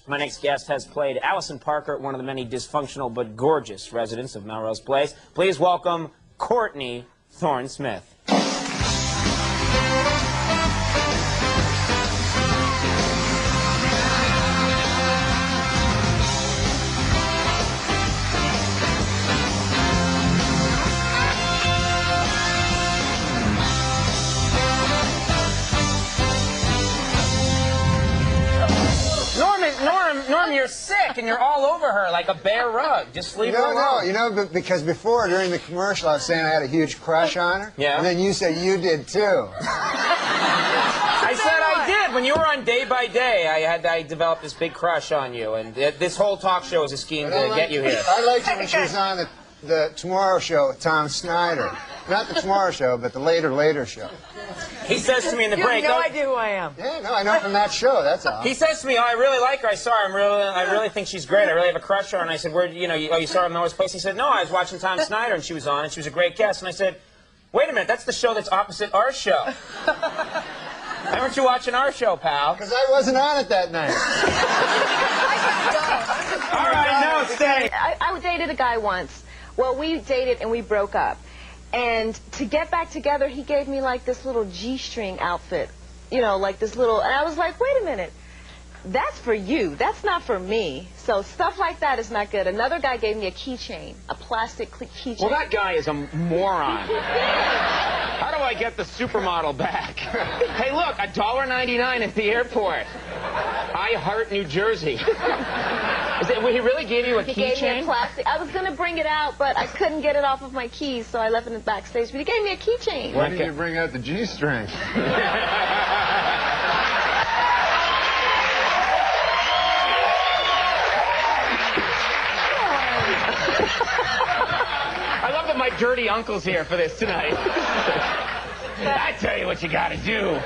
My next guest has played Allison Parker, one of the many dysfunctional but gorgeous residents of Melrose Place. Please welcome Courtney Thorne-Smith. Norm, you're sick and you're all over her like a bear rug. Just leave her alone. No, you know, because before, during the commercial, I was saying I had a huge crush on her. Yeah. And then you said you did, too. I said I did. When you were on Day by Day, I developed this big crush on you. And this whole talk show is a scheme to get you here. I liked you when she was on the Tomorrow Show with Tom Snyder. Not the Tomorrow Show, but the Later Show. He says to me in the break. You have no idea who I am. Yeah, no, I know from that show, that's all. He says to me, "Oh, I really like her. I saw her. I really think she's great. I really have a crush on her." And I said, "Where, you saw her in Melrose Place?" He said, "No, I was watching Tom Snyder, and she was on, and she was a great guest." And I said, "Wait a minute, that's the show that's opposite our show. Why weren't you watching our show, pal?" Because I wasn't on it that night. All right, no, stay. I dated a guy once. Well, we dated and we broke up. And to get back together, he gave me like this little G-string outfit. You know, like this little, and I was like, wait a minute. That's for you. That's not for me. So stuff like that is not good. Another guy gave me a keychain, a plastic keychain. Well, that guy is a moron. How do I get the supermodel back? Hey, look, $1.99 at the airport. I heart New Jersey. He really gave you a keychain? He gave me a plastic. I was going to bring it out, but I couldn't get it off of my keys, so I left it backstage. But he gave me a keychain. Why didn't you bring out the G-string? I love that my dirty uncle's here for this tonight. I tell you what you gotta do.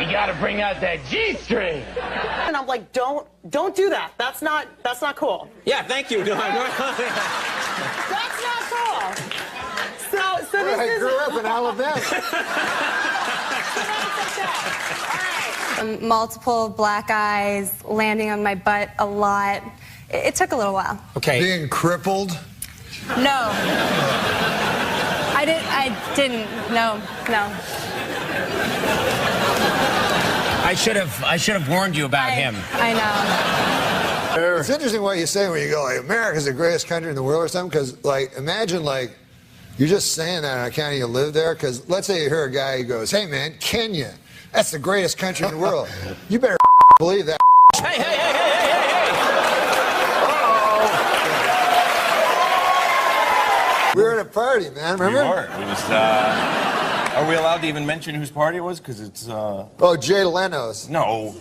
You gotta bring out that G-string. And I'm like, don't do that. That's not cool. Yeah, thank you. That's not cool. So this I is. grew up in Alabama. Multiple black eyes, landing on my butt a lot. It took a little while. Okay. Being crippled? No. I didn't. No. I should have warned you about him. I know. It's interesting what you say when you go, like, America's the greatest country in the world or something, because, like, imagine, like, you're just saying that and I can't even live there, because let's say you hear a guy who goes, hey, man, Kenya, that's the greatest country in the world. You better believe that. Hey. We were at a party, man, remember? We were. It was, are we allowed to even mention whose party it was? Because it's, Oh, Jay Leno's. No.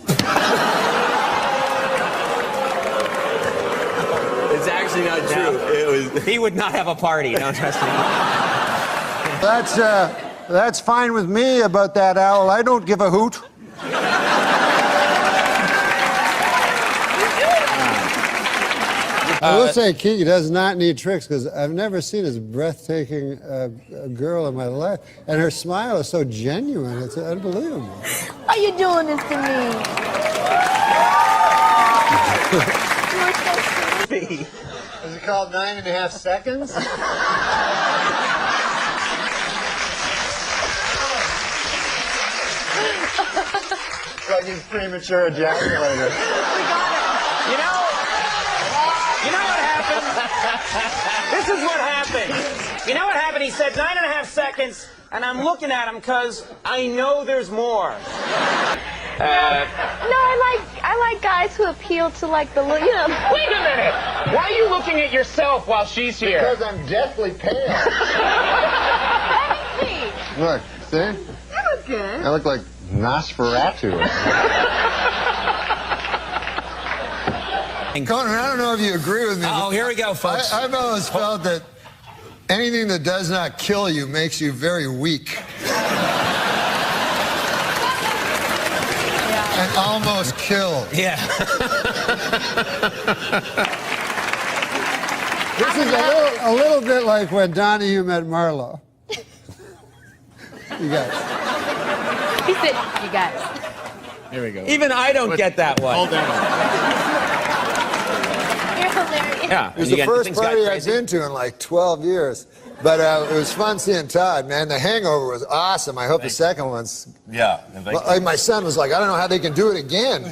It's actually not true. It was. He would not have a party. Don't trust me. That's fine with me about that owl. I don't give a hoot. I will say Kiki does not need tricks, because I've never seen as breathtaking a girl in my life. And her smile is so genuine. It's unbelievable. Why are you doing this to me? You're so sweet. Is it called 9.5 seconds? Like he's premature ejaculator. You know what happened? This is what happened. You know what happened? He said 9.5 seconds, and I'm looking at him because I know there's more. No, I like guys who appeal to like the look. Wait a minute. Why are you looking at yourself while she's here? Because I'm deathly pale. Look, see? That was good. I look like Nosferatu. Conan, I don't know if you agree with me. Oh, here we go, folks. I've always felt that anything that does not kill you makes you very weak. And almost killed. Yeah. This is a little bit like when Donahue met Marlowe. You guys. He said, you guys. Here we go. Even I don't get that one. Hold on. Yeah. It was the first party I've been to in like 12 years. But it was fun seeing Todd, man. The Hangover was awesome. I hope the second one's... Yeah. Like my son was like, I don't know how they can do it again.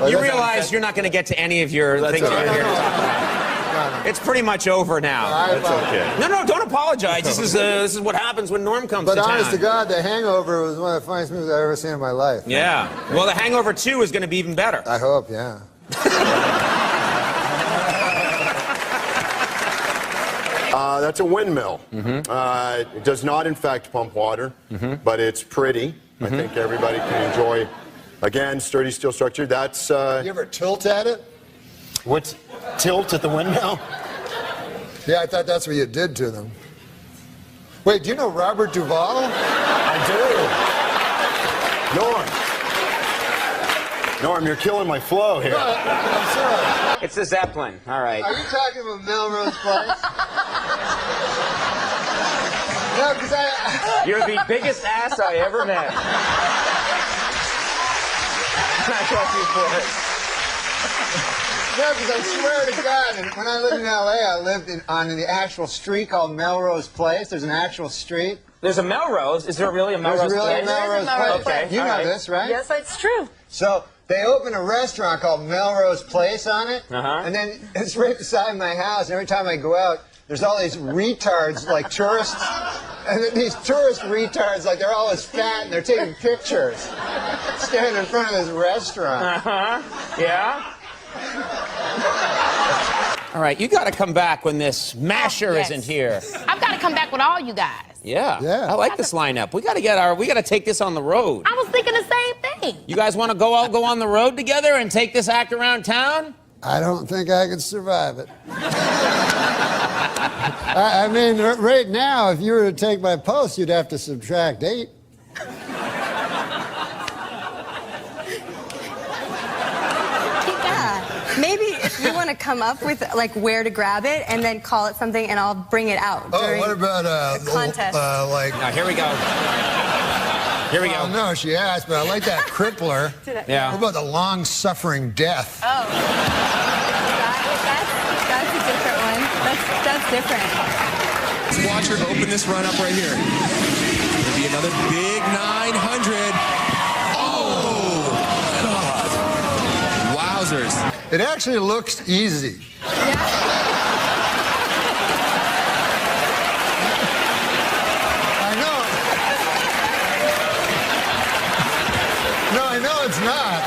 You realize you're not going to get to any of your things you're here to talk about. No. It's pretty much over now. That's okay. No, don't apologize. This is what happens when Norm comes to town. But honest to God, The Hangover was one of the funniest movies I've ever seen in my life. Yeah. Well, The Hangover 2 is going to be even better. I hope, yeah. That's a windmill. It does not, in fact, pump water, but it's pretty. I think everybody can enjoy, again, sturdy steel structure. That's... You ever tilt at it? What's tilt at the windmill? Yeah, I thought that's what you did to them. Wait, do you know Robert Duvall? I do. Norm, you're killing my flow here. I'm sorry. It's the Zeppelin. All right. Are you talking about Melrose Place? No, because You're the biggest ass I ever met. I trust you for it. No, because I swear to God, and when I lived in L.A., I lived on the actual street called Melrose Place. There's an actual street. There's a Melrose. Is there really a Melrose There's really place? a Melrose Place. Okay. You all know right. this, right? Yes, it's true. So they opened a restaurant called Melrose Place on it, and then it's right beside my house. And every time I go out, there's all these retards, like tourists, and then these tourist retards, like they're always fat and they're taking pictures, standing in front of this restaurant. Yeah? All right, you got to come back when this masher isn't here. I've got to come back with all you guys. Yeah. Yeah. I like this lineup. We got to take this on the road. I was thinking the same thing. You guys want to go on the road together and take this act around town? I don't think I could survive it. I mean, right now, if you were to take my post, you'd have to subtract 8. Yeah. Maybe if you want to come up with like where to grab it and then call it something, and I'll bring it out. Oh, what about a contest? like? Now, here we go. Here we go. No, she asked, but I like that crippler. Yeah. What about the long-suffering death? Oh, that's a different one. That's different. Let's watch her open this run up right here. It'll be another big 900. Oh, God. Wowzers. It actually looks easy. I know. No, I know it's not.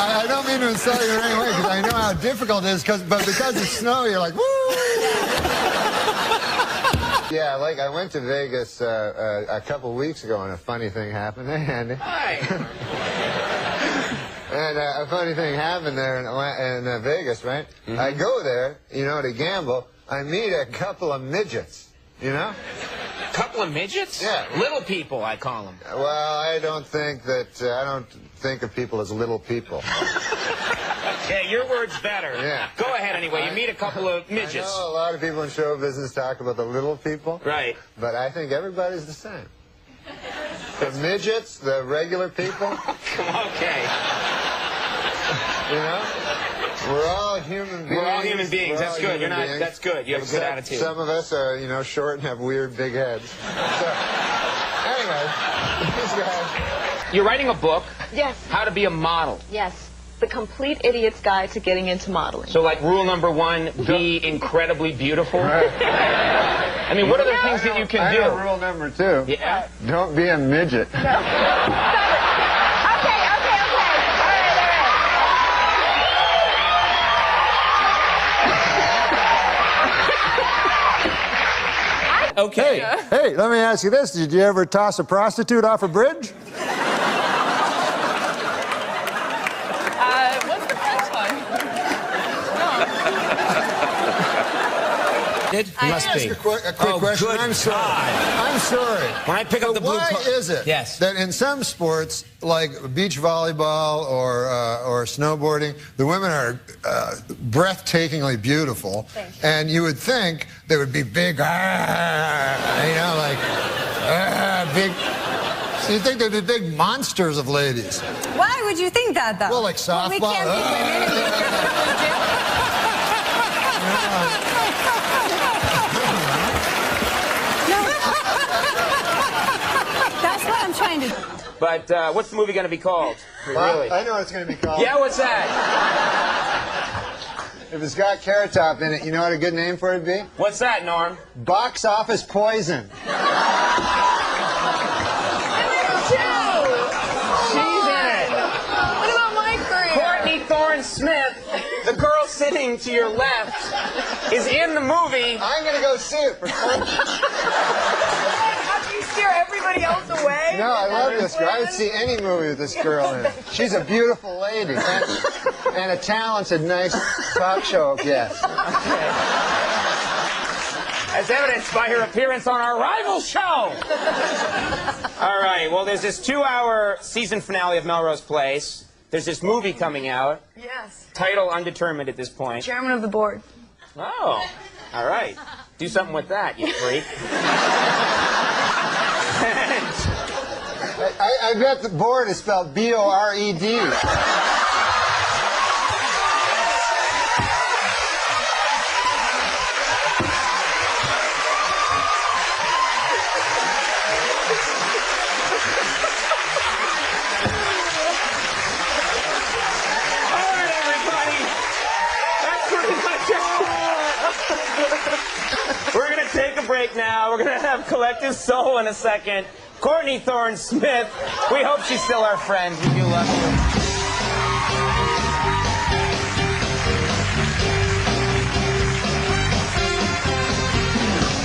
I don't mean to insult you in any way, because I know how difficult it is, but because it's snow, you're like, woo! Yeah, like I went to Vegas a couple weeks ago, and a funny thing happened there, Andy. Hi. And a funny thing happened there in Vegas, right? I go there, to gamble. I meet a couple of midgets, Couple of midgets? Yeah. Little people, I call them. Well, I don't think of people as little people. Yeah, your word's better. Yeah. Go ahead anyway. You meet a couple of midgets. I know a lot of people in show business talk about the little people. Right. But I think everybody's the same. The midgets, the regular people. Okay. We're all human beings. We're all human beings. That's good. That's good. You have a good attitude. Some of us are, short and have weird big heads. So, anyway, this guy. You're writing a book. Yes. How to be a model. Yes. The Complete Idiot's Guide to Getting into Modeling. So, like, rule number 1, be incredibly beautiful. I mean, what are the things that you can do? Rule number 2. Yeah. Don't be a midget. Okay. All right. Okay. Hey, let me ask you this. Did you ever toss a prostitute off a bridge? What's the punchline? Must be. A quick question. Good I'm sorry. God. I'm sorry. When I pick up the blue Why card. is it that in some sports, like beach volleyball or snowboarding, the women are breathtakingly beautiful, and you would think they would be big, big. So you think they'd be big monsters of ladies? Why would you think that, though? Well, like softball. We can't be women and that's what I'm trying to do. But what's the movie going to be called? Really? I know what it's going to be called. Yeah, what's that? If it's got Carrot Top in it, you know what a good name for it would be? What's that, Norm? Box Office Poison. She's in it. What about my career? Courtney Thorne-Smith, the girl sitting to your left, is in the movie. I'm going to go see it for fun. How do you steer everybody else away? No, I love this girl. I would see any movie with this girl in it. She's a beautiful lady and a talented, nice talk show guest. As evidenced by her appearance on our rival show. All right, well, there's this 2-hour season finale of Melrose Place. There's this movie coming out. Yes. Title undetermined at this point. Chairman of the board. Oh, all right. Do something with that, you freak. I bet the board is spelled B-O-R-E-D. We're going to take a break now. We're going to have Collective Soul in a second. Courtney Thorne-Smith, we hope she's still our friend. We do love you.